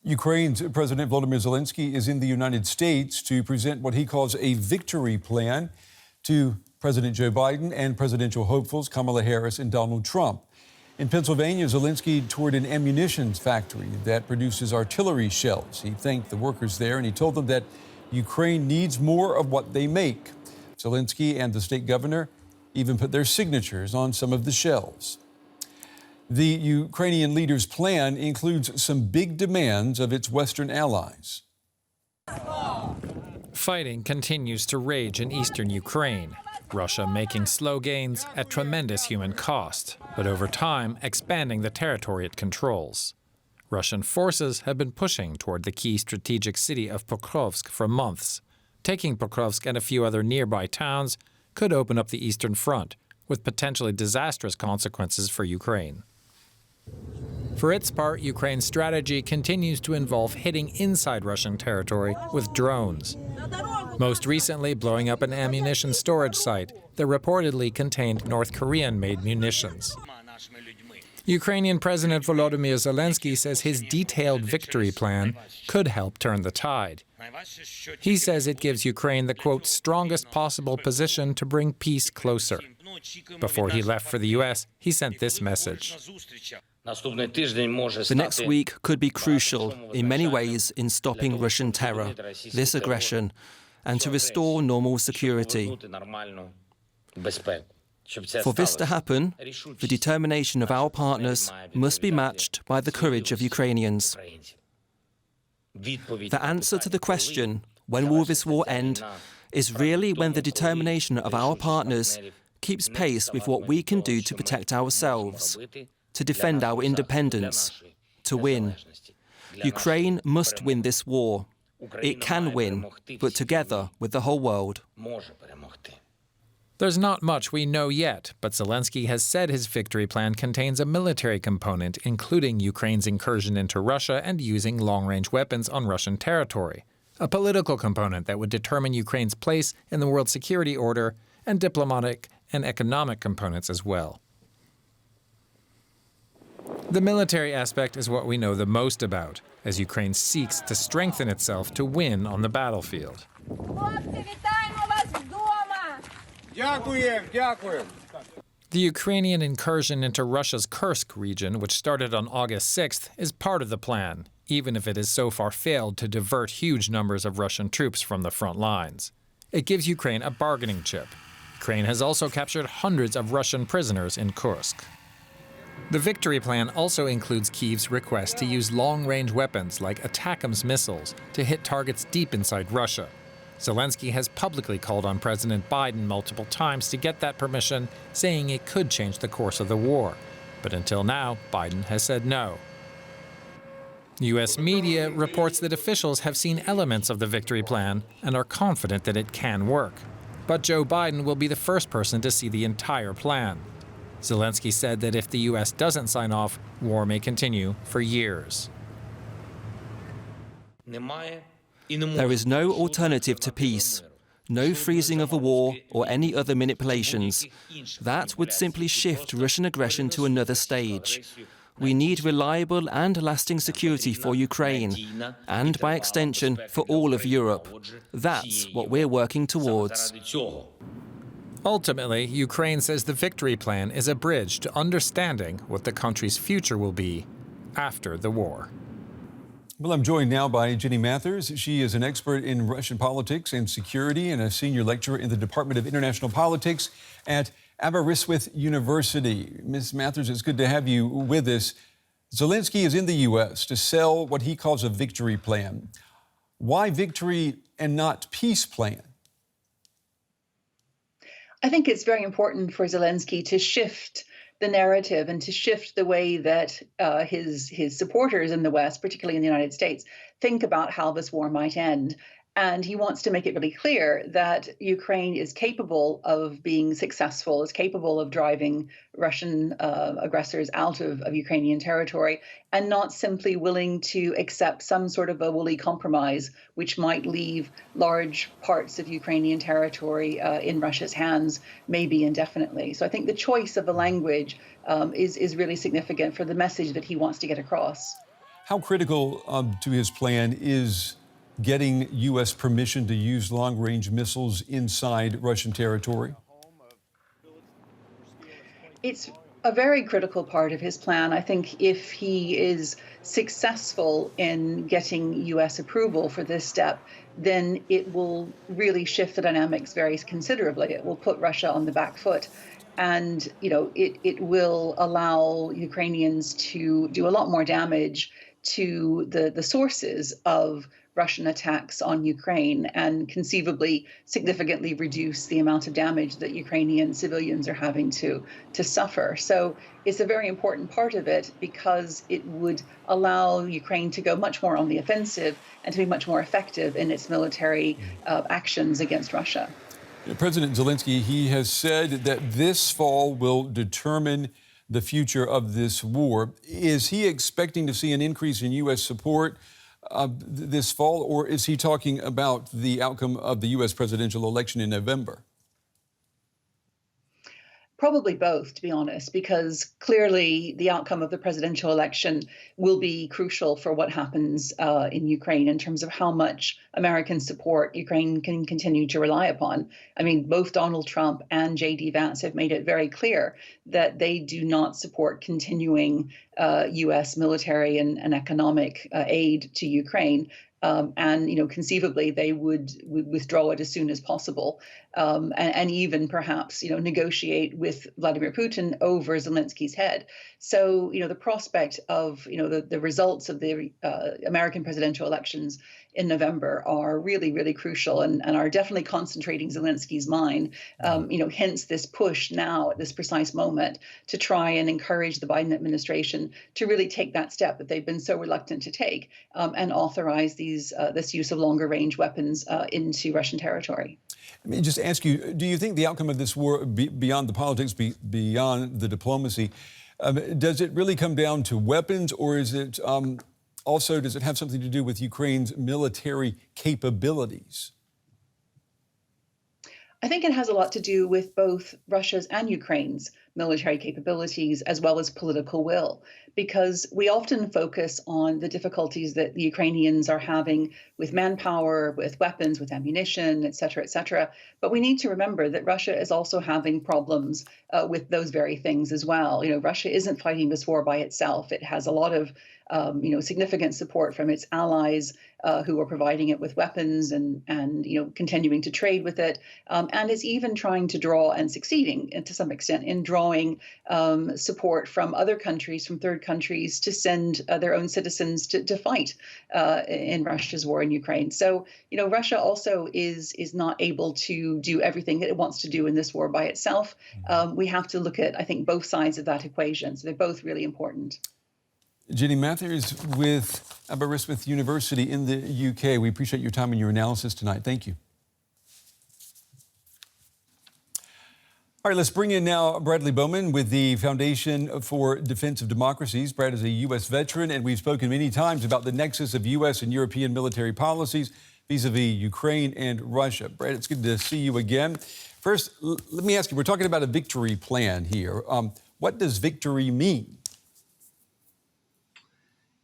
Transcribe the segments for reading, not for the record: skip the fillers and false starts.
Ukraine's President Volodymyr Zelenskyy is in the United States to present what he calls a victory plan to President Joe Biden and presidential hopefuls Kamala Harris and Donald Trump. In Pennsylvania, Zelenskyy toured an ammunition factory that produces artillery shells. He thanked the workers there and he told them that Ukraine needs more of what they make. Zelenskyy and the state governor even put their signatures on some of the shells. The Ukrainian leader's plan includes some big demands of its Western allies. Fighting continues to rage in eastern Ukraine, Russia making slow gains at tremendous human cost, but over time expanding the territory it controls. Russian forces have been pushing toward the key strategic city of Pokrovsk for months. Taking Pokrovsk and a few other nearby towns could open up the Eastern Front, with potentially disastrous consequences for Ukraine. For its part, Ukraine's strategy continues to involve hitting inside Russian territory with drones. Most recently, blowing up an ammunition storage site that reportedly contained North Korean-made munitions. Ukrainian President Volodymyr Zelenskyy says his detailed victory plan could help turn the tide. He says it gives Ukraine the, quote, strongest possible position to bring peace closer. Before he left for the U.S., he sent this message. The next week could be crucial in many ways in stopping Russian terror, this aggression, and to restore normal security. For this to happen, the determination of our partners must be matched by the courage of Ukrainians. The answer to the question, when will this war end, is really when the determination of our partners keeps pace with what we can do to protect ourselves, to defend our independence, to win. Ukraine must win this war. It can win, but together with the whole world. There's not much we know yet, but Zelenskyy has said his victory plan contains a military component, including Ukraine's incursion into Russia and using long-range weapons on Russian territory, a political component that would determine Ukraine's place in the world security order, and diplomatic and economic components as well. The military aspect is what we know the most about, as Ukraine seeks to strengthen itself to win on the battlefield. The Ukrainian incursion into Russia's Kursk region, which started on August 6th, is part of the plan, even if it has so far failed to divert huge numbers of Russian troops from the front lines. It gives Ukraine a bargaining chip. Ukraine has also captured hundreds of Russian prisoners in Kursk. The victory plan also includes Kyiv's request to use long-range weapons like ATACMS missiles to hit targets deep inside Russia. Zelenskyy has publicly called on President Biden multiple times to get that permission, saying it could change the course of the war. But until now, Biden has said no. U.S. media reports that officials have seen elements of the victory plan and are confident that it can work. But Joe Biden will be the first person to see the entire plan. Zelenskyy said that if the U.S. doesn't sign off, war may continue for years. There is no alternative to peace, no freezing of the war or any other manipulations. That would simply shift Russian aggression to another stage. We need reliable and lasting security for Ukraine, and by extension, for all of Europe. That's what we're working towards. Ultimately, Ukraine says the victory plan is a bridge to understanding what the country's future will be after the war. Well, I'm joined now by Jenny Mathers. She is an expert in Russian politics and security and a senior lecturer in the Department of International Politics at Aberystwyth University. Ms. Mathers, it's good to have you with us. Zelenskyy is in the U.S. to sell what he calls a victory plan. Why victory and not peace plan? I think it's very important for Zelenskyy to shift the narrative and to shift the way that his supporters in the West, particularly in the United States, think about how this war might end. And he wants to make it really clear that Ukraine is capable of being successful, is capable of driving Russian aggressors out of Ukrainian territory, and not simply willing to accept some sort of a woolly compromise, which might leave large parts of Ukrainian territory in Russia's hands, maybe indefinitely. So I think the choice of the language is really significant for the message that he wants to get across. How critical to his plan is getting U.S. permission to use long-range missiles inside Russian territory? It's a very critical part of his plan. I think if he is successful in getting US approval for this step, then it will really shift the dynamics very considerably. It will put Russia on the back foot. And, it will allow Ukrainians to do a lot more damage to the sources of Russian attacks on Ukraine and conceivably significantly reduce the amount of damage that Ukrainian civilians are having to suffer. So it's a very important part of it because it would allow Ukraine to go much more on the offensive and to be much more effective in its military actions against Russia. President Zelenskyy, he has said that this fall will determine the future of this war. Is he expecting to see an increase in U.S. support this fall, or is he talking about the outcome of the U.S. presidential election in November? Probably both, to be honest, because clearly the outcome of the presidential election will be crucial for what happens in Ukraine in terms of how much American support Ukraine can continue to rely upon. I mean, both Donald Trump and J.D. Vance have made it very clear that they do not support continuing U.S. military and economic aid to Ukraine. And conceivably they would withdraw it as soon as possible, and even perhaps negotiate with Vladimir Putin over Zelensky's head. So the prospect of the results of the American presidential elections in November are really, really crucial and are definitely concentrating Zelensky's mind. Hence this push now at this precise moment to try and encourage the Biden administration to really take that step that they've been so reluctant to take and authorize this use of longer range weapons into Russian territory. Let me just ask you, do you think the outcome of this war, beyond the politics, beyond the diplomacy, does it really come down to weapons, or is it also, does it have something to do with Ukraine's military capabilities? I think it has a lot to do with both Russia's and Ukraine's military capabilities as well as political will, because we often focus on the difficulties that the Ukrainians are having with manpower, with weapons, with ammunition, et cetera, but we need to remember that Russia is also having problems with those very things as well. Russia isn't fighting this war by itself. It has a lot of significant support from its allies who are providing it with weapons and continuing to trade with it, and is even trying to draw and succeeding to some extent in drawing support from other countries, from third countries, to send their own citizens to fight in Russia's war in Ukraine. So Russia also is not able to do everything that it wants to do in this war by itself. We have to look at, I think, both sides of that equation. So they're both really important. Ginny Mathers with Aberystwyth University in the UK. We appreciate your time and your analysis tonight. Thank you. All right, let's bring in now Bradley Bowman with the Foundation for Defense of Democracies. Brad is a U.S. veteran, and we've spoken many times about the nexus of U.S. and European military policies vis-a-vis Ukraine and Russia. Brad, it's good to see you again. First, let me ask you, we're talking about a victory plan here. What does victory mean?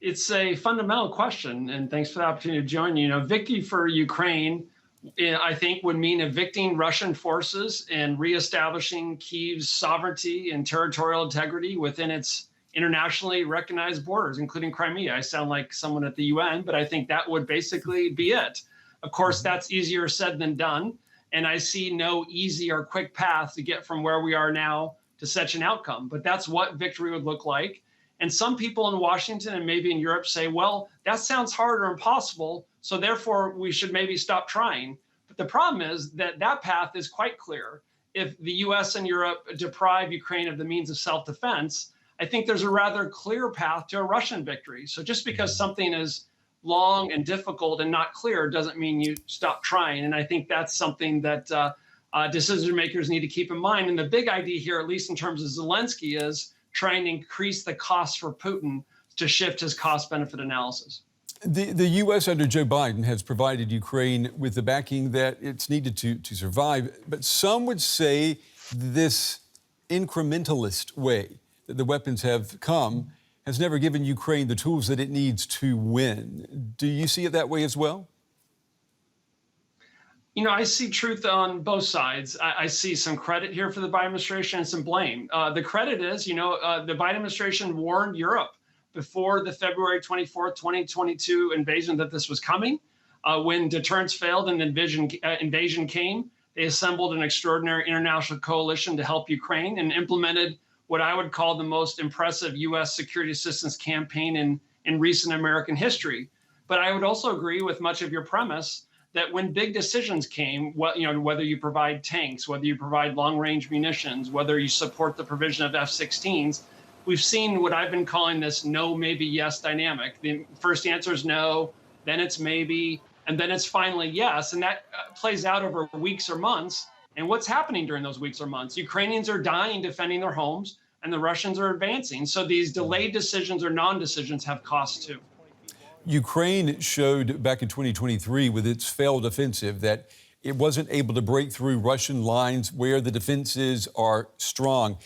It's a fundamental question, and thanks for the opportunity to join you. Victory for Ukraine, I think, would mean evicting Russian forces and reestablishing Kyiv's sovereignty and territorial integrity within its internationally recognized borders, including Crimea. I sound like someone at the UN, but I think that would basically be it. Of course, that's easier said than done, and I see no easy or quick path to get from where we are now to such an outcome, but that's what victory would look like. And some people in Washington and maybe in Europe say, well, that sounds hard or impossible, so therefore we should maybe stop trying. But the problem is that that path is quite clear. If the US and Europe deprive Ukraine of the means of self-defense, I think there's a rather clear path to a Russian victory. So just because something is long and difficult and not clear doesn't mean you stop trying. And I think that's something that decision makers need to keep in mind. And the big idea here, at least in terms of Zelenskyy, is trying to increase the cost for Putin to shift his cost-benefit analysis. The U.S. under Joe Biden has provided Ukraine with the backing that it's needed to survive, but some would say this incrementalist way that the weapons have come has never given Ukraine the tools that it needs to win. Do you see it that way as well? You know, I see truth on both sides. I see some credit here for the Biden administration and some blame. The credit is, the Biden administration warned Europe before the February 24th, 2022 invasion that this was coming. When deterrence failed and the invasion came, they assembled an extraordinary international coalition to help Ukraine and implemented what I would call the most impressive U.S. security assistance campaign in recent American history. But I would also agree with much of your premise that when big decisions came, whether you provide tanks, whether you provide long-range munitions, whether you support the provision of F-16s, we've seen what I've been calling this no, maybe, yes dynamic. The first answer is no, then it's maybe, and then it's finally yes. And that plays out over weeks or months. And what's happening during those weeks or months? Ukrainians are dying defending their homes, and the Russians are advancing. So these delayed decisions or non-decisions have costs too. Ukraine showed back in 2023 with its failed offensive that it wasn't able to break through Russian lines where the defenses are strong.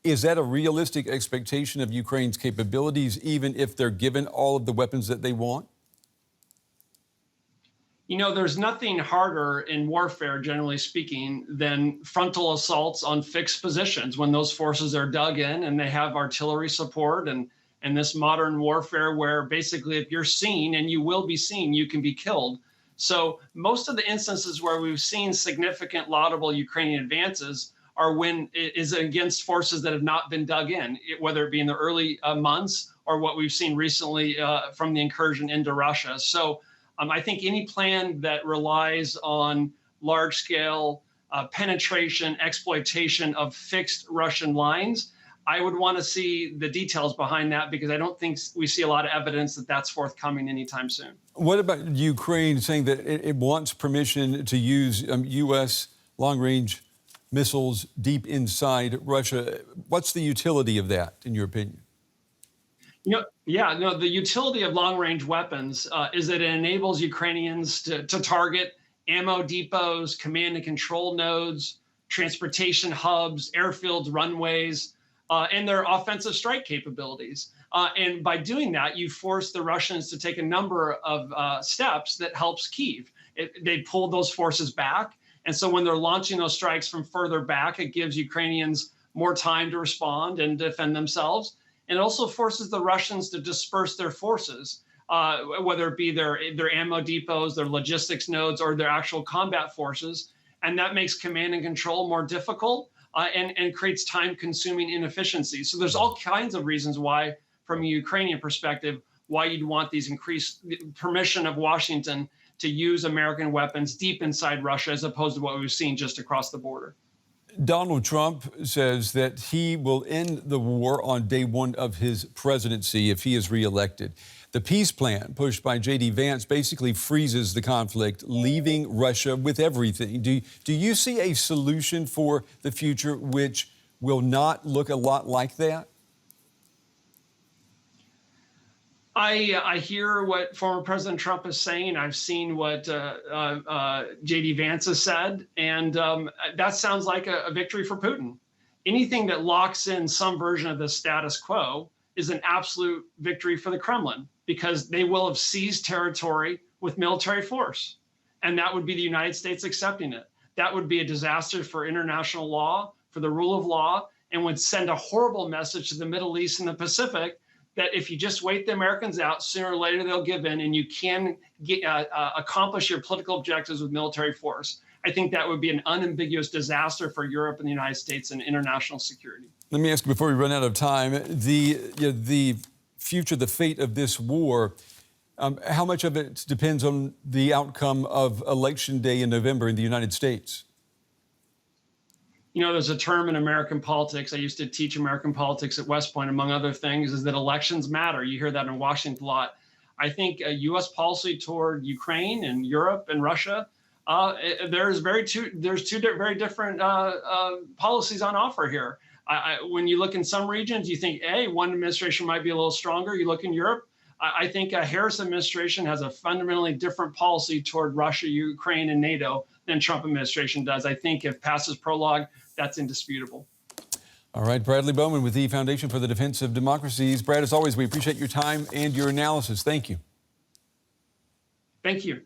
Is that a realistic expectation of Ukraine's capabilities, even if they're given all of the weapons that they want? You know, there's nothing harder in warfare, generally speaking, than frontal assaults on fixed positions when those forces are dug in and they have artillery support and this modern warfare where basically if you're seen, and you will be seen, you can be killed. So most of the instances where we've seen significant laudable Ukrainian advances are when it is against forces that have not been dug in, whether it be in the early months or what we've seen recently from the incursion into Russia. So I think any plan that relies on large-scale penetration, exploitation of fixed Russian lines, I would want to see the details behind that because I don't think we see a lot of evidence that that's forthcoming anytime soon. What about Ukraine saying that it wants permission to use U.S. long-range missiles deep inside Russia? What's the utility of that, in your opinion? The utility of long-range weapons is that it enables Ukrainians to target ammo depots, command and control nodes, transportation hubs, airfields, runways, and their offensive strike capabilities. And by doing that, you force the Russians to take a number of steps that helps Kyiv. They pull those forces back. And so when they're launching those strikes from further back, it gives Ukrainians more time to respond and defend themselves. And it also forces the Russians to disperse their forces, whether it be their ammo depots, their logistics nodes, or their actual combat forces. And that makes command and control more difficult and creates time-consuming inefficiencies. So there's all kinds of reasons why, from a Ukrainian perspective, why you'd want these increased permission of Washington to use American weapons deep inside Russia as opposed to what we've seen just across the border. Donald Trump says that he will end the war on day one of his presidency if he is reelected. The peace plan pushed by J.D. Vance basically freezes the conflict, leaving Russia with everything. Do you see a solution for the future which will not look a lot like that? I hear what former President Trump is saying. I've seen what J.D. Vance has said, and that sounds like a victory for Putin. Anything that locks in some version of the status quo is an absolute victory for the Kremlin because they will have seized territory with military force, and that would be the United States accepting it. That would be a disaster for international law, for the rule of law, and would send a horrible message to the Middle East and the Pacific that if you just wait the Americans out, sooner or later they'll give in and you can accomplish your political objectives with military force. I think that would be an unambiguous disaster for Europe and the United States and international security. Let me ask you before we run out of time, the future, the fate of this war, how much of it depends on the outcome of Election Day in November in the United States? You know, there's a term in American politics. I used to teach American politics at West Point, among other things, is that elections matter. You hear that in Washington a lot. I think U.S. policy toward Ukraine and Europe and Russia, there's two very different policies on offer here. When you look in some regions, you think, hey, one administration might be a little stronger. You look in Europe, I think a Harris administration has a fundamentally different policy toward Russia, Ukraine, and NATO than Trump administration does. I think if passes prologue, that's indisputable. All right, Bradley Bowman with the Foundation for the Defense of Democracies. Brad, as always, we appreciate your time and your analysis. Thank you. Thank you.